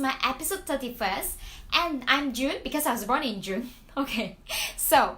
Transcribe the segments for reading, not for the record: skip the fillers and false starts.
my episode 31st, and I'm June because I was born in June. Okay, so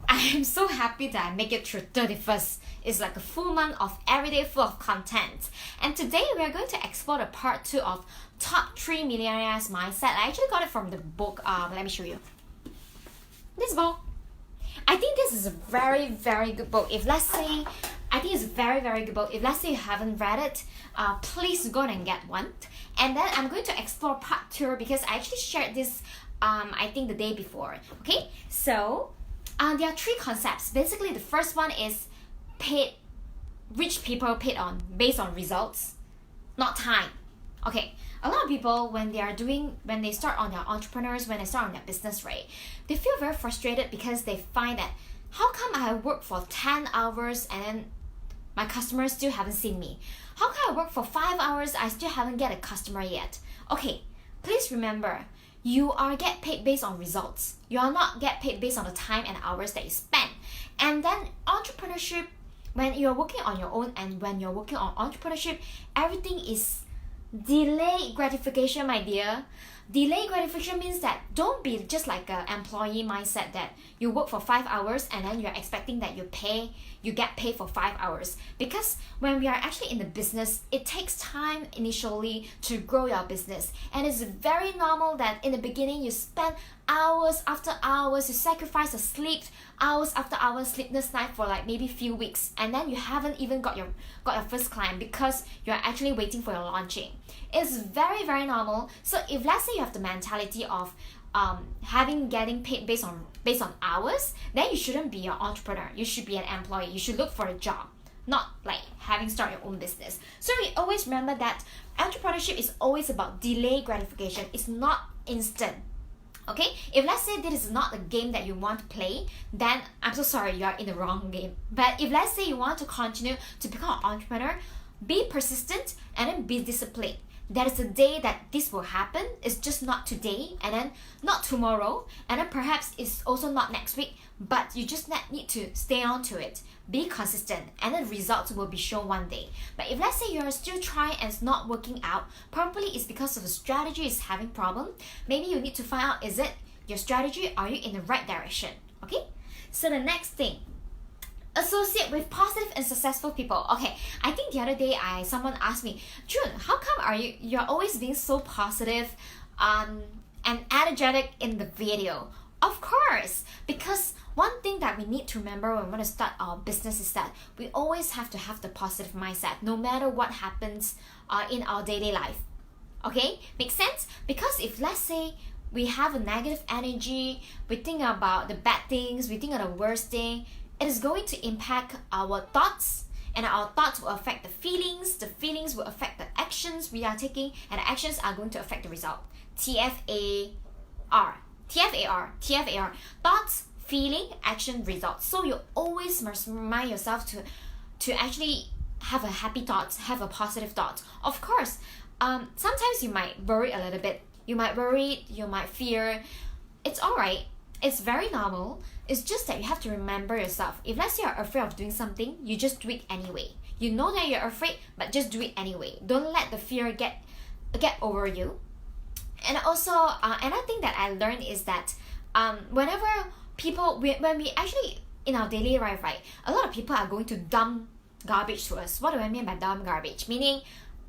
I'm so happy that I make it through 31st. It's like a full month of everyday full of content. And today we are going to explore the part 2 of Top 3 Millionaires Mindset. I actually got it from the book, let me show you. This book. I think this is a very, very good book. If let's say, I think it's a very, very good book. If let's say you haven't read it, please go and get one. And then I'm going to explore part 2 because I actually shared this, I think the day before. Okay, so there are 3 concepts. Basically, the first one is rich people based on results, not time. Okay, a lot of people when they start on their entrepreneurs, when they start on their business, right, they feel very frustrated because they find that how come I work for 10 hours and then my customers still haven't seen me? How come I work for 5 hours, I still haven't get a customer yet? Okay, please remember, you are get paid based on results. You are not get paid based on the time and hours that you spend. And then entrepreneurship, when you're working on your own and when you're working on entrepreneurship, everything is delayed gratification, my dear. Delayed gratification means that don't be just like an employee mindset that you work for 5 hours and then you're expecting that you get paid for 5 hours. Because when we are actually in the business, it takes time initially to grow your business. And it's very normal that in the beginning you spend hours after hours, you sacrifice the sleep, hours after hours, sleepless night for like maybe few weeks, and then you haven't even got your first client because you're actually waiting for your launching. It's very, very normal. So if let's say you have the mentality of getting paid based on hours, then you shouldn't be an entrepreneur. You should be an employee. You should look for a job, not like having start your own business. So we always remember that entrepreneurship is always about delayed gratification. It's not instant. Okay, if let's say this is not a game that you want to play, then I'm so sorry, you are in the wrong game. But if let's say you want to continue to become an entrepreneur, be persistent and then be disciplined. There is a day that this will happen. It's just not today and then not tomorrow and then perhaps it's also not next week, but you just need to stay on to it. Be consistent and the results will be shown one day. But if let's say you're still trying and it's not working out, probably it's because of the strategy is having problem. Maybe you need to find out, is it your strategy? Are you in the right direction? Okay, so the next thing, associate with positive and successful people. Okay, I think the other day someone asked me, June, how come you're always being so positive and energetic in the video? Of course, because one thing that we need to remember when we want to start our business is that we always have to have the positive mindset no matter what happens in our daily life. Okay, makes sense? Because if let's say we have a negative energy, we think about the bad things, we think of the worst thing, it is going to impact our thoughts, and our thoughts will affect the feelings will affect the actions we are taking, and the actions are going to affect the result. TFAR. Thoughts, feeling, action, results. So you always must remind yourself to actually have a happy thoughts, have a positive thought. Of course, sometimes you might worry a little bit. You might fear. It's alright. It's very normal. It's just that you have to remember yourself. If let's say you're afraid of doing something, you just do it anyway. You know that you're afraid, but just do it anyway. Don't let the fear get over you. And also, another thing that I learned is that whenever when we actually in our daily life, right, a lot of people are going to dump garbage to us. What do I mean by dump garbage? Meaning,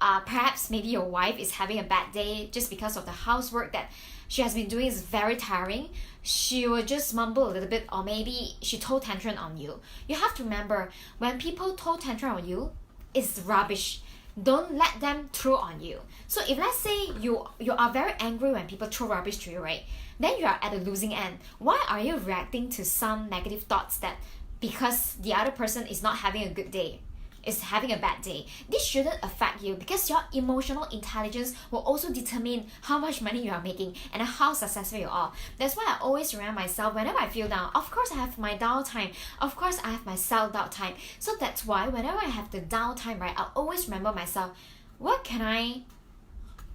perhaps maybe your wife is having a bad day just because of the housework that she has been doing is very tiring. She will just mumble a little bit, or maybe she throw tantrum on you. You have to remember, when people throw tantrum on you, it's rubbish. Don't let them throw on you. So if let's say you are very angry when people throw rubbish to you, right? Then you are at the losing end. Why are you reacting to some negative thoughts that because the other person is not having a good day, is having a bad day? This shouldn't affect you because your emotional intelligence will also determine how much money you are making and how successful you are. That's why I always remind myself whenever I feel down, of course I have my downtime, of course I have my self-doubt time. So that's why whenever I have the downtime, right, I'll always remember myself, what can I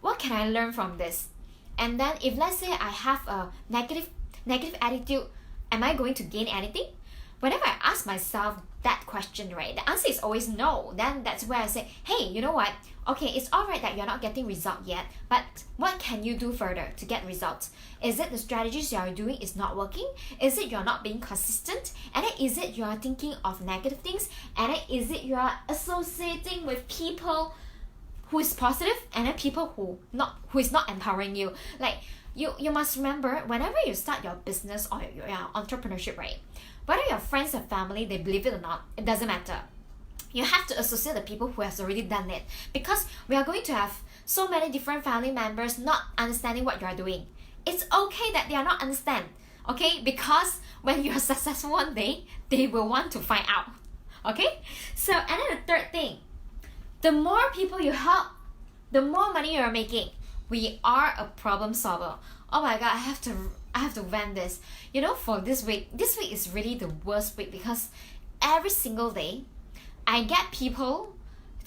learn from this? And then if let's say I have a negative attitude, am I going to gain anything? whenever I ask myself that question, right, the answer is always no. Then that's where I say, hey, you know what? Okay, it's alright that you're not getting result yet, but what can you do further to get results? Is it the strategies you are doing is not working? Is it you're not being consistent? And then is it you're thinking of negative things? And then is it you're associating with people who is positive and then people who is not empowering you? Like, you must remember, whenever you start your business or your entrepreneurship, right, whether your friends or family, they believe it or not, it doesn't matter. You have to associate the people who has already done it, because we are going to have so many different family members not understanding what you are doing. It's okay that they are not understand, okay? Because when you are successful one day, they will want to find out, okay? So, and then the third thing, the more people you help, the more money you are making. We are a problem solver. Oh my god, I have to vent this. You know, for this week is really the worst week, because every single day I get people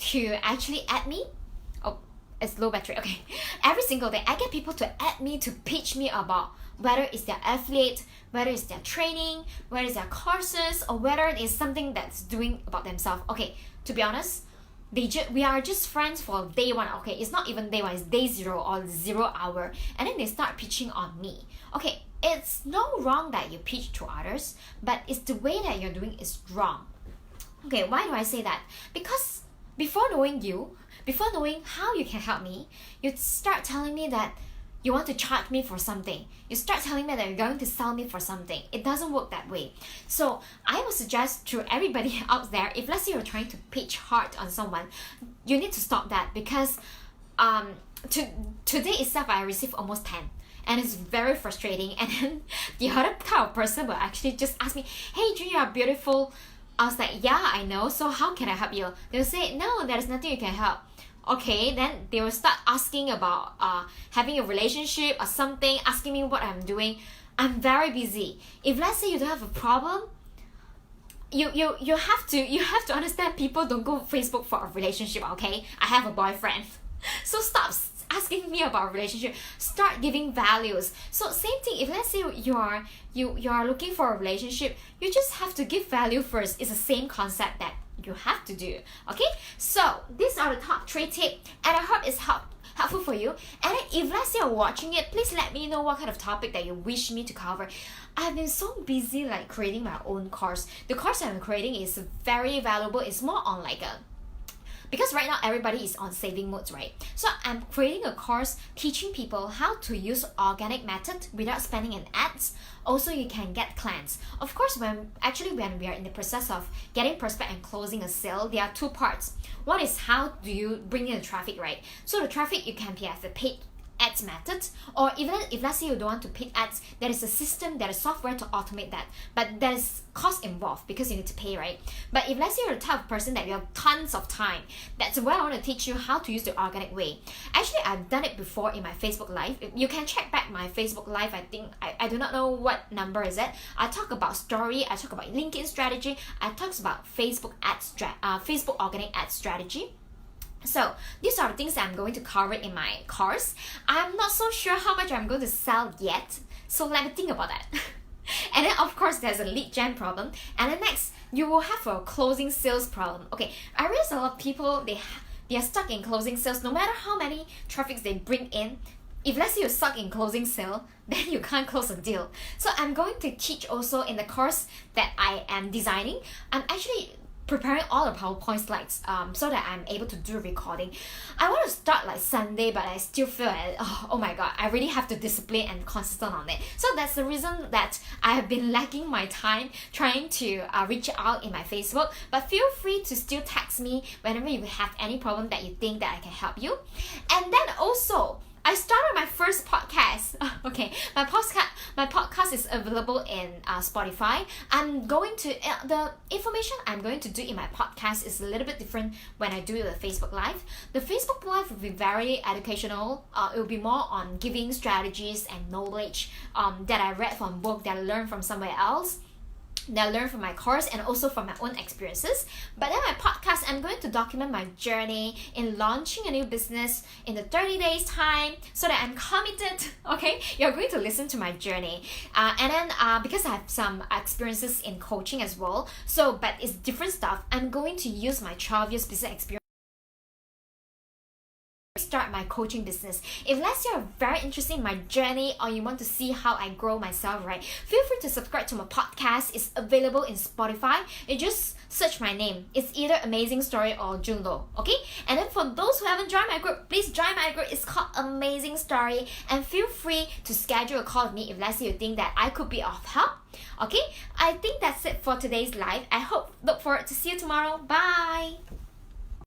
to actually add me. Oh, it's low battery. Okay. Every single day I get people to add me, to pitch me about whether it's their affiliate, whether it's their training, whether it's their courses, or whether it is something that's doing about themselves. Okay, to be honest, we are just friends for day one. Okay, it's not even day one, it's day 0 or 0 hour, and then they start pitching on me. Okay, it's no wrong that you pitch to others, but it's the way that you're doing is wrong. Okay, why do I say that? Because before knowing how you can help me, you start telling me that you want to charge me for something. You start telling me that you're going to sell me for something. It doesn't work that way. So I would suggest to everybody out there, if let's say you're trying to pitch hard on someone, you need to stop that, because today itself I received almost 10. And it's very frustrating. And then the other kind of person will actually just ask me, hey June, you are beautiful. I was like, yeah, I know. So how can I help you? They'll say, no, there's nothing you can help. Okay, then they will start asking about having a relationship or something, asking me what I'm doing. I'm very busy. If let's say you don't have a problem, you have to understand, people don't go Facebook for a relationship. Okay, I have a boyfriend. So stop asking me about a relationship. Start giving values. So same thing, if let's say you are looking for a relationship, you just have to give value first. It's the same concept that you have to do. Okay, so these are the top 3 tips, and I hope it's helpful for you. And then if let's say you're watching it, please let me know what kind of topic that you wish me to cover. I've been so busy like creating my own course. The course I'm creating is very valuable. It's more on like because right now everybody is on saving modes, right? So I'm creating a course teaching people how to use organic method without spending in ads. Also, you can get clients. Of course, when we are in the process of getting prospect and closing a sale, there are 2 parts. One is how do you bring in the traffic, right? So the traffic, you can be as a paid ads method, or even if let's say you don't want to pick ads, there is a system, there is software to automate that, but there is cost involved because you need to pay, right? But if let's say you're the type of person that you have tons of time, that's where I want to teach you how to use the organic way. Actually, I've done it before in my Facebook Live. You can check back my Facebook Live. I think I do not know what number is it. I talk about story, I talk about LinkedIn strategy, I talk about Facebook organic ad strategy. So these are the things that I'm going to cover in my course. I'm not so sure how much I'm going to sell yet, so let me think about that. And then of course there's a lead gen problem, and then next you will have a closing sales problem. Okay, I realize a lot of people, they are stuck in closing sales. No matter how many traffics they bring in, if let's say you're stuck in closing sale, then you can't close a deal. So I'm going to teach also in the course that I am designing. I'm actually preparing all the PowerPoint slides so that I'm able to do recording. I want to start like Sunday, but I still feel like, oh my god, I really have to discipline and consistent on it. So that's the reason that I have been lacking my time trying to reach out in my Facebook. But feel free to still text me whenever you have any problem that you think that I can help you. And then also, I started my first podcast. Okay, my podcast is available in Spotify. I'm going to the information I'm going to do in my podcast is a little bit different when I do the Facebook Live. The Facebook Live will be very educational. It will be more on giving strategies and knowledge that I read from book, that I learned from somewhere else. that I learned from my course and also from my own experiences. But then my podcast, I'm going to document my journey in launching a new business in the 30 days time so that I'm committed. Okay, you're going to listen to my journey. And then because I have some experiences in coaching as well, but it's different stuff, I'm going to use my 12 years business experience start my coaching business. If let's say you're very interested in my journey or you want to see how I grow myself, right, feel free to subscribe to my podcast. It's available in Spotify. You just search my name. It's either AMazingStory or JuneLow. Okay? And then for those who haven't joined my group, please join my group. It's called Amazing Story, and feel free to schedule a call with me if let's say you think that I could be of help. Okay? I think that's it for today's live. Look forward to see you tomorrow. Bye.